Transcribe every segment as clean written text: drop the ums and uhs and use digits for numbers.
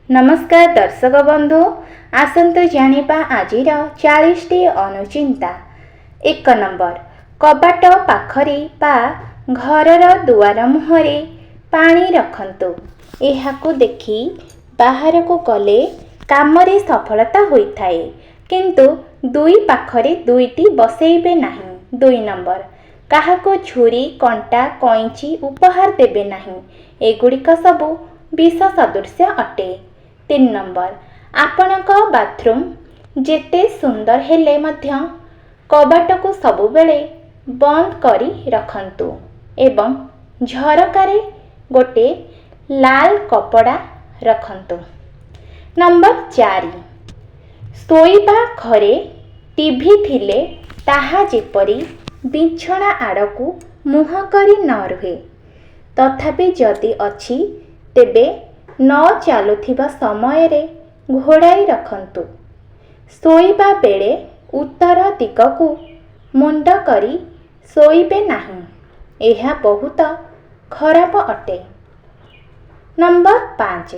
नमस्कार दर्शक बंधु, आसतु जानिबा आजिर 40टी अनुचिंता। 1 नंबर, कबाट पाखरे बा घरर दुआर मुहरे पानी रखंतु। एहाकु देखि बाहर को गले कामरे सफलता होइथाए, किंतु दुई पाखरे दुईटी बसेइबे नाही। 2 नंबर, काहाको छुरी कंटा कईची उपहार देबे नाही। एगुड़िक सबु विष सदृश अटे। 3 नंबर, आपणक बाथरूम जेते सुंदर हेले मध्य कबाट को सबुबेले बंद करी रखंतु एवं झरकारे गोटे लाल कपड़ा रखंतु। नंबर 4, शोइबा घरे टीवी थिले ताहा जेपरी बिछना आड़कू मुह करी न रुहे, तथापि जदि अछि तेबे न चालुथिबा समय रे घोड़ाई रखंतु। शोइबा बेले उत्तर दिगकू मुंड करी शोइबे नाही, एहा बहुत खराब अटे। नंबर 5,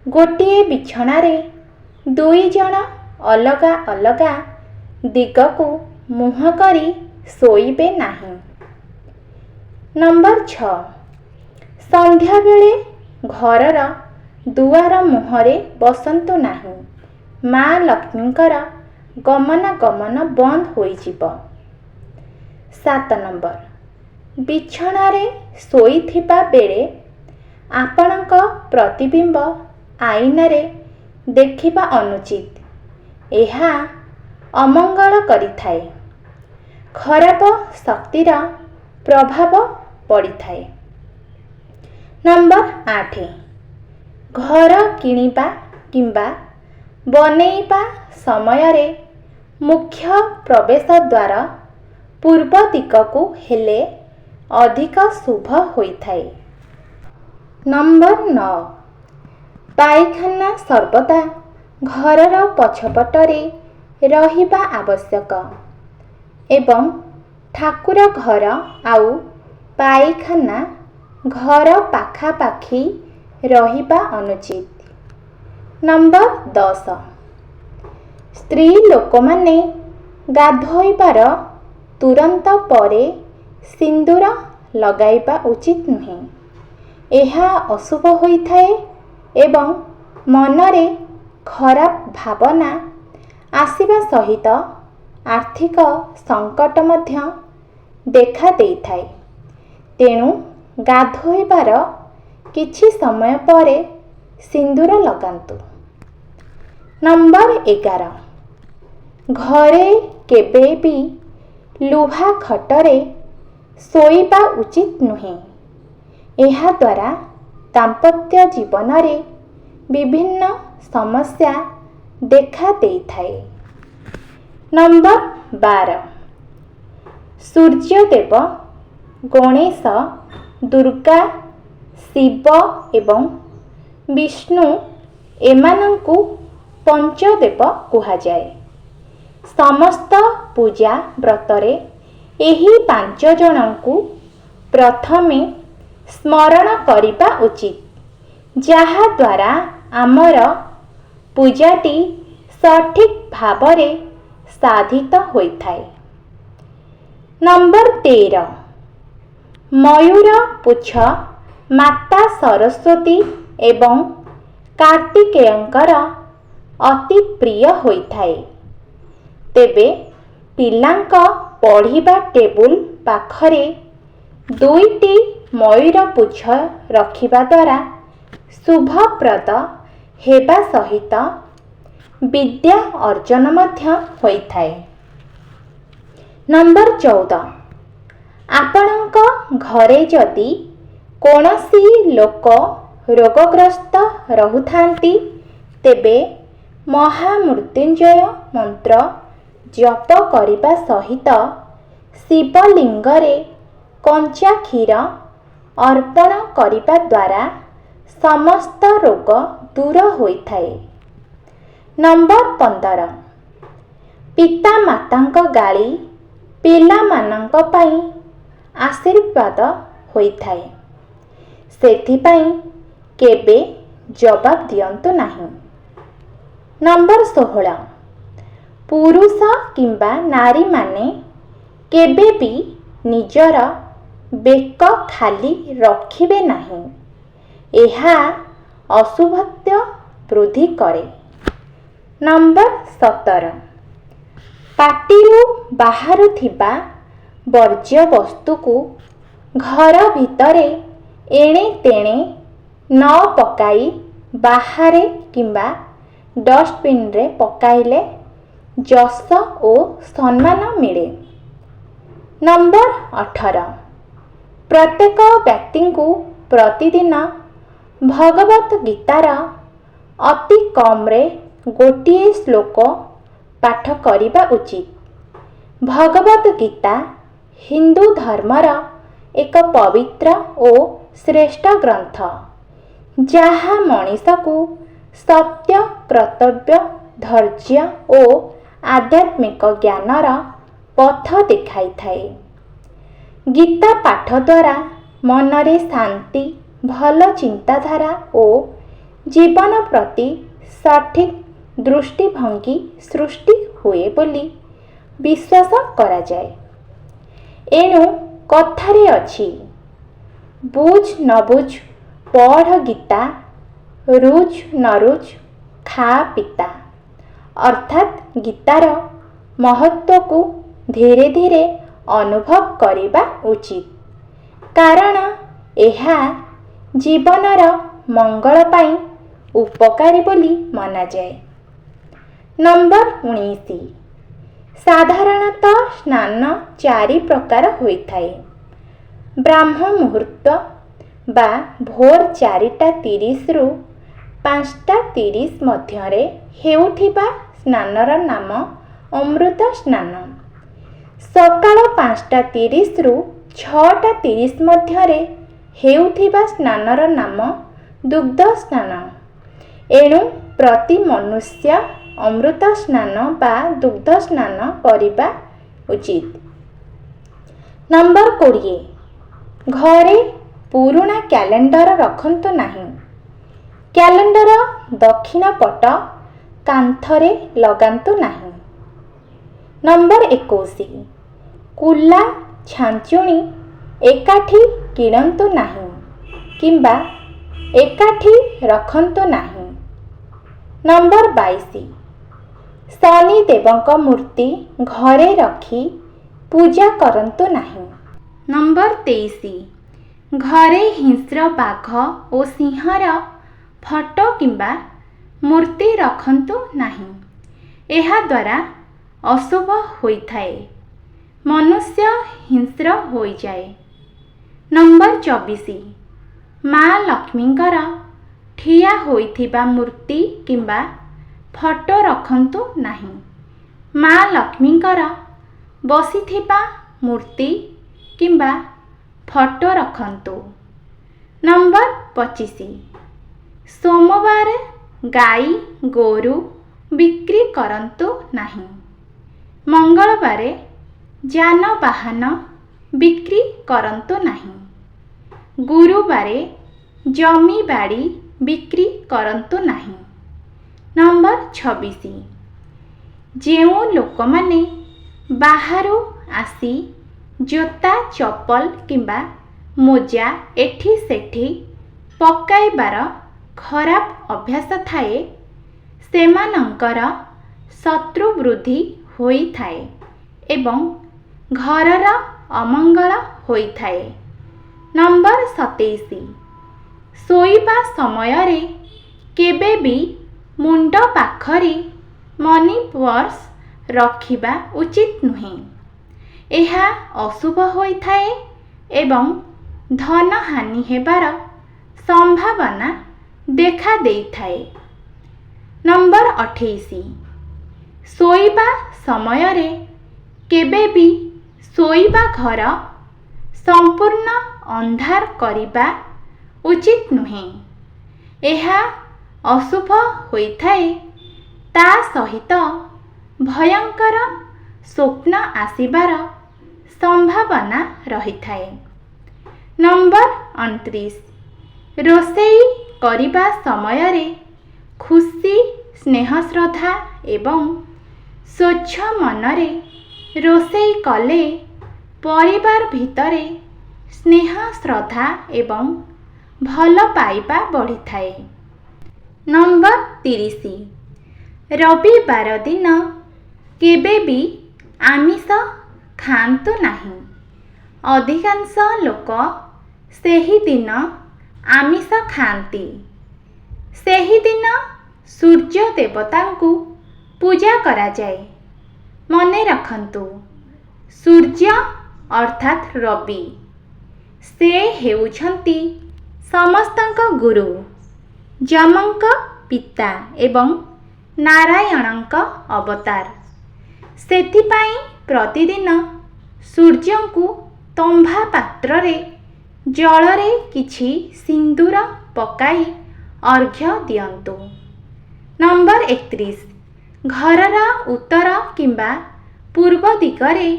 गोटिए बिछना रे दुई जण अलगा अलगा दिगकू मुह करी शोइबे नाही। नंबर 6, संध्या बेले घरर दुआर मुहरे बसंतु नाही, माँ लक्ष्मींकर गमनागमन बंद होइजिब। 7 नंबर, बिछना रे शोइथिबा बेले आपणक प्रतिबिंब आईना रे देखिबा अनुचित। एहा अमंगल करिथाए, खराब शक्तिर प्रभाव पड़िथाए। नंबर 8, घर किनिबा किंबा बनेइबा समय रे मुख्य प्रवेश द्वार पूर्व दिगकू हेले अधिक शुभ होइथाए। नंबर 9, पाइखाना सर्वदा घरर पछपटरे रहिबा आवश्यक एवं ठाकुर घर आउ पाइखाना घर पाखापाखी रहिबा अनुचित। नंबर 10, स्त्री लोक माने गाधोइबार तुरंत परे सिंदूर लगाइबा उचित नुहे। एहा अशुभ होइथाए एवं मनरे खराब भावना आसिबा सहित आर्थिक संकट मध्य देखा देइथाए। तेणु गाधोइबार किछि समय परे सिंदूर लगांतु। नंबर 11, घरे केबे भी लुहा खटरे शोइबा उचित नुहे। एहा द्वारा दाम्पत्य जीवन रे विभिन्न समस्या देखा देइथाए। नंबर 12, सूर्यदेव, गणेश, दुर्गा, शिव एवं विष्णु एमानंकु पंचदेव कुहाजाए। समस्त पूजा व्रतरे एही 5 जनंकु प्रथमे स्मरण करिबा उचित, जहा द्वारा आमर पूजाटी सठिक भावरे साधित होइथाए। नंबर 13, मयूर पुछ माता सरस्वती एवं कार्तिकेयंकर अति प्रिय होइथाए। तेबे पिलांक पढ़िबा टेबुल पाखरे दुईटी मयूर पुछ रखिबा द्वारा शुभप्रद हेबा सहित विद्या अर्जन मध्य होइथाए। नंबर 14, आपणक घरे जदि कोनोसी लोक रोगग्रस्त रहुथांती तेबे महामृत्युंजय मंत्र जप करिबा सहित शिवलिंगरे कंचा क्षीर अर्पण करिबा द्वारा समस्त रोग दूर होइथाए। नंबर 15, पिता मातांक गाली पिला मानंक पई आशीर्वाद होइथाए। सेथिपाई केबे ଜବାବ ଦିଅନ୍ତୁ ନାହିଁ। ନମ୍ବର 16, ପୁରୁଷ କିମ୍ବା ନାରୀମାନେ କେବେ ବି ନିଜର ବେକ ଖାଲି ରଖିବେ ନାହିଁ। ଏହା ଅଶୁଭତ୍ୱ ବୃଦ୍ଧି କରେ। ନମ୍ବର 17, ପାଟିରୁ ବାହାରୁଥିବା ବର୍ଜ୍ୟବସ୍ତୁକୁ ଘର ଭିତରେ ଏଣେ ତେଣେ ନ ପକାଇ ବାହାରେ କିମ୍ବା ଡଷ୍ଟବିନ୍ରେ ପକାଇଲେ ଯଶ ଓ ସମ୍ମାନ ମିଳେ। ନମ୍ବର 18, ପ୍ରତ୍ୟେକ ବ୍ୟକ୍ତିଙ୍କୁ ପ୍ରତିଦିନ ଭଗବତ ଗୀତାର ଅତି କମ୍ରେ ଗୋଟିଏ ଶ୍ଲୋକ ପାଠ କରିବା ଉଚିତ। ଭଗବତ ଗୀତା ହିନ୍ଦୁ ଧର୍ମର ଏକ ପବିତ୍ର ଓ ଶ୍ରେଷ୍ଠ ଗ୍ରନ୍ଥ, ଯାହା ମଣିଷକୁ ସତ୍ୟ, କର୍ତ୍ତବ୍ୟ, ଧୈର୍ଯ୍ୟ ଓ ଆଧ୍ୟାତ୍ମିକ ଜ୍ଞାନର ପଥ ଦେଖାଇଥାଏ। ଗୀତା ପାଠ ଦ୍ୱାରା ମନରେ ଶାନ୍ତି, ଭଲ ଚିନ୍ତାଧାରା ଓ ଜୀବନ ପ୍ରତି ସଠିକ୍ ଦୃଷ୍ଟିଭଙ୍ଗୀ ସୃଷ୍ଟି ହୁଏ ବୋଲି ବିଶ୍ୱାସ କରାଯାଏ। ଏଣୁ କଥାରେ ଅଛି, ବୁଝ ନ ବୁଝ ପଢ଼ ଗୀତା, ରୁଚ ନ ରୁଚ ଖା ପିତା। ଅର୍ଥାତ୍ ଗୀତାର ମହତ୍ତ୍ୱକୁ ଧୀରେ ଧୀରେ ଅନୁଭବ କରିବା ଉଚିତ, କାରଣ ଏହା ଜୀବନର ମଙ୍ଗଳ ପାଇଁ ଉପକାରୀ ବୋଲି ମନାଯାଏ। ନମ୍ବର 19, ସାଧାରଣତଃ ସ୍ନାନ 4 ପ୍ରକାର ହୋଇଥାଏ। ବ୍ରାହ୍ମ ମୁହୂର୍ତ୍ତ ବା ଭୋର 4:30ରୁ 5:30 ମଧ୍ୟରେ ହେଉଥିବା ସ୍ନାନର ନାମ ଅମୃତ ସ୍ନାନ। ସକାଳ 5:30ରୁ 6:30 ମଧ୍ୟରେ ହେଉଥିବା ସ୍ନାନର ନାମ ଦୁଗ୍ଧ ସ୍ନାନ। ଏଣୁ ପ୍ରତି ମନୁଷ୍ୟ ଅମୃତ ସ୍ନାନ ବା ଦୁଗ୍ଧ ସ୍ନାନ କରିବା ଉଚିତ। ନମ୍ବର 20, ଘରେ ପୁରୁଣା କ୍ୟାଲେଣ୍ଡର ରଖନ୍ତୁ ନାହିଁ। କ୍ୟାଲେଣ୍ଡର ଦକ୍ଷିଣ ପଟ କାନ୍ଥରେ ଲଗାନ୍ତୁ ନାହିଁ। ନମ୍ବର 21, କୁଲା, ଛାଞ୍ଚୁଣି ଏକାଠି କିଣନ୍ତୁ ନାହିଁ କିମ୍ବା ଏକାଠି ରଖନ୍ତୁ ନାହିଁ। ନମ୍ବର 22, ଶନି ଦେବଙ୍କ ମୂର୍ତ୍ତି ଘରେ ରଖି ପୂଜା କରନ୍ତୁ ନାହିଁ। ନମ୍ବର 23, ଘରେ ହିଂସ୍ର ବାଘ ଓ ସିଂହର ଫଟୋ କିମ୍ବା ମୂର୍ତ୍ତି ରଖନ୍ତୁ ନାହିଁ। ଏହାଦ୍ୱାରା ଅଶୁଭ ହୋଇଥାଏ, ମନୁଷ୍ୟ ହିଂସ୍ର ହୋଇଯାଏ। ନମ୍ବର 24, ମା ଲକ୍ଷ୍ମୀଙ୍କର ଠିଆ ହୋଇଥିବା ମୂର୍ତ୍ତି କିମ୍ବା ଫଟୋ ରଖନ୍ତୁ ନାହିଁ। ମା ଲକ୍ଷ୍ମୀଙ୍କର ବସିଥିବା ମୂର୍ତ୍ତି କିମ୍ବା ଫଟୋ ରଖନ୍ତୁ। ନମ୍ବର 25, ସୋମବାର ଗାଈ ଗୋରୁ ବିକ୍ରି କରନ୍ତୁ ନାହିଁ। ମଙ୍ଗଳବାର ଯାନବାହନ ବିକ୍ରି କରନ୍ତୁ ନାହିଁ। ଗୁରୁବାର ଜମିବାଡ଼ି ବିକ୍ରି କରନ୍ତୁ ନାହିଁ। ନମ୍ବର 26, ଯେଉଁ ଲୋକମାନେ ବାହାରୁ ଆସି ଜୋତା, ଚପଲ କିମ୍ବା ମୋଜା ଏଠି ସେଠି ପକାଇବାର ଖରାପ ଅଭ୍ୟାସ ଥାଏ, ସେମାନଙ୍କର ଶତ୍ରୁ ବୃଦ୍ଧି ହୋଇଥାଏ ଏବଂ ଘରର ଅମଙ୍ଗଳ ହୋଇଥାଏ। ନମ୍ବର 27, ଶୋଇବା ସମୟରେ କେବେ ବି ମୁଣ୍ଡ ପାଖରେ ମନି ପର୍ସ ରଖିବା ଉଚିତ ନୁହେଁ। ଏହା ଅଶୁଭ ହୋଇଥାଏ ଏବଂ ଧନହାନି ହେବାର ସମ୍ଭାବନା ଦେଖା ଦେଇଥାଏ। ନମ୍ବର 28, ଶୋଇବା ସମୟରେ କେବେ ବି ଶୋଇବା ଘର ସମ୍ପୂର୍ଣ୍ଣ ଅନ୍ଧାର କରିବା ଉଚିତ ନୁହେଁ। ଏହା ଅଶୁଭ ହୋଇଥାଏ, ତା ସହିତ ଭୟଙ୍କର ସ୍ୱପ୍ନ ଆସିବାର ସମ୍ଭାବନା ରହିଥାଏ। ନମ୍ବର 29, ରୋଷେଇ କରିବା ସମୟରେ ଖୁସି ସ୍ନେହ ଶ୍ରଦ୍ଧା ଏବଂ ସ୍ୱଚ୍ଛ ମନରେ ରୋଷେଇ କଲେ ପରିବାର ଭିତରେ ସ୍ନେହ ଶ୍ରଦ୍ଧା ଏବଂ ଭଲ ପାଇବା ବଢ଼ିଥାଏ। ନମ୍ବର 30, ରବିବାର ଦିନ କେବେ ବି ଆମିଷ ଖାଆନ୍ତୁ ନାହିଁ। ଅଧିକାଂଶ ଲୋକ ସେହିଦିନ ଆମିଷ ଖାଆନ୍ତି। ସେହିଦିନ ସୂର୍ଯ୍ୟ ଦେବତାଙ୍କୁ ପୂଜା କରାଯାଏ। ମନେ ରଖନ୍ତୁ, ସୂର୍ଯ୍ୟ ଅର୍ଥାତ୍ ରବି, ସେ ହେଉଛନ୍ତି ସମସ୍ତଙ୍କ ଗୁରୁ, ଯମଙ୍କ ପିତା ଏବଂ ନାରାୟଣଙ୍କ ଅବତାର। ସେଥିପାଇଁ ପ୍ରତିଦିନ ସୂର୍ଯ୍ୟଙ୍କୁ ତମ୍ବା ପାତ୍ରରେ ଜଳରେ କିଛି ସିନ୍ଦୂର ପକାଇ ଅର୍ଘ୍ୟ ଦିଅନ୍ତୁ। ନମ୍ବର 31, ଘରର ଉତ୍ତର କିମ୍ବା ପୂର୍ବ ଦିଗରେ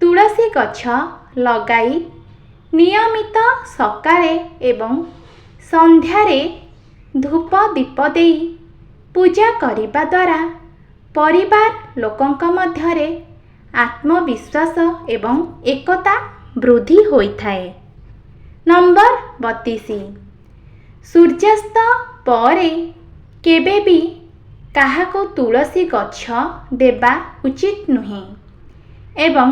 ତୁଳସୀ ଗଛ ଲଗାଇ ନିୟମିତ ସକାଳେ ଏବଂ ସନ୍ଧ୍ୟାରେ ଧୂପ ଦୀପ ଦେଇ ପୂଜା କରିବା ଦ୍ୱାରା ପରିବାର ଲୋକଙ୍କ ମଧ୍ୟରେ ଆତ୍ମବିଶ୍ୱାସ ଏବଂ ଏକତା ବୃଦ୍ଧି ହୋଇଥାଏ। ନମ୍ବର 32, ସୂର୍ଯ୍ୟାସ୍ତ ପରେ କେବେ ବି କାହାକୁ ତୁଳସୀ ଗଛ ଦେବା ଉଚିତ ନୁହେଁ ଏବଂ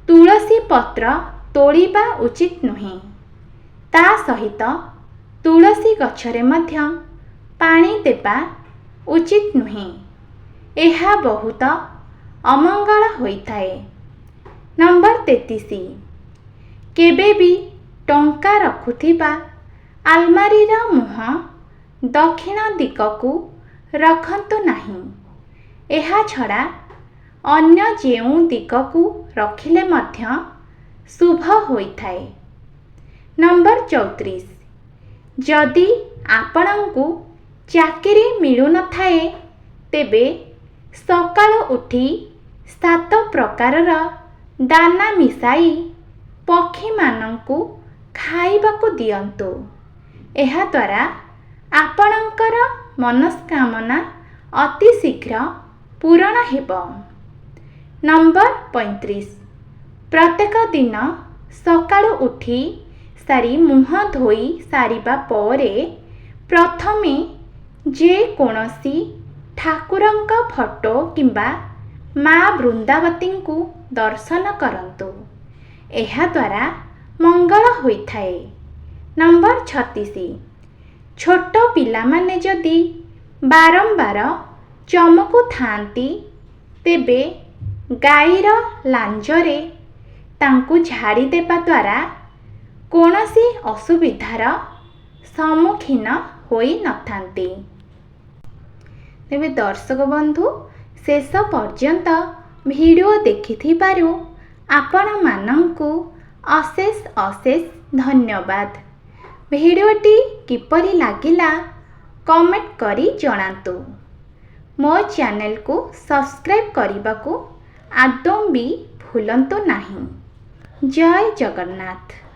ତୁଳସୀ ପତ୍ର ତୋଳିବା ଉଚିତ ନୁହେଁ। ତା ସହିତ ତୁଳସୀ ଗଛରେ ମଧ୍ୟ ପାଣି ଦେବା ଉଚିତ ନୁହେଁ। ଏହା ବହୁତ ଅମଙ୍ଗଳ ହୋଇଥାଏ। ନମ୍ବର 33, କେବେ ବି ଟଙ୍କା ରଖୁଥିବା ଆଲମାରିର ମୁହଁ ଦକ୍ଷିଣ ଦିଗକୁ ରଖନ୍ତୁ ନାହିଁ। ଏହା ଛଡ଼ା ଅନ୍ୟ ଯେଉଁ ଦିଗକୁ ରଖିଲେ ମଧ୍ୟ ଶୁଭ ହୋଇଥାଏ। ନମ୍ବର 34, ଯଦି ଆପଣଙ୍କୁ ଚାକିରି ମିଳୁନଥାଏ ତେବେ ସକାଳୁ ଉଠି 7 ପ୍ରକାରର ଦାନା ମିଶାଇ ପକ୍ଷୀମାନଙ୍କୁ ଖାଇବାକୁ ଦିଅନ୍ତୁ। ଏହାଦ୍ୱାରା ଆପଣଙ୍କର ମନସ୍କାମନା ଅତି ଶୀଘ୍ର ପୂରଣ ହେବ। ନମ୍ବର 35, ପ୍ରତ୍ୟେକ ଦିନ ସକାଳୁ ଉଠି ସାରି ମୁହଁ ଧୋଇ ସାରିବା ପରେ ପ୍ରଥମେ ଯେକୌଣସି ଠାକୁରଙ୍କ ଫଟୋ କିମ୍ବା ମା ବୃନ୍ଦାବତୀଙ୍କୁ ଦର୍ଶନ କରନ୍ତୁ। ଏହାଦ୍ୱାରା ମଙ୍ଗଳ ହୋଇଥାଏ। ନମ୍ବର 36, ଛୋଟ ପିଲାମାନେ ଯଦି ବାରମ୍ବାର ଚମକୁଥାନ୍ତି ତେବେ ଗାଈର ଲାଞ୍ଜରେ ତାଙ୍କୁ ଝାଡ଼ି ଦେବା ଦ୍ୱାରା କୌଣସି ଅସୁବିଧାର ସମ୍ମୁଖୀନ ହୋଇନଥାନ୍ତି। ତେବେ ଦର୍ଶକ ବନ୍ଧୁ, ଶେଷ ପର୍ଯ୍ୟନ୍ତ ଭିଡ଼ିଓ ଦେଖିଥିବାରୁ ଆପଣମାନଙ୍କୁ ଅଶେଷ ଅଶେଷ ଧନ୍ୟବାଦ। ଭିଡ଼ିଓଟି କିପରି ଲାଗିଲା କମେଣ୍ଟ କରି ଜଣାନ୍ତୁ। ମୋ ଚ୍ୟାନେଲକୁ ସବସ୍କ୍ରାଇବ୍ କରିବାକୁ ଆଦୌ ବି ଭୁଲନ୍ତୁ ନାହିଁ। ଜୟ ଜଗନ୍ନାଥ।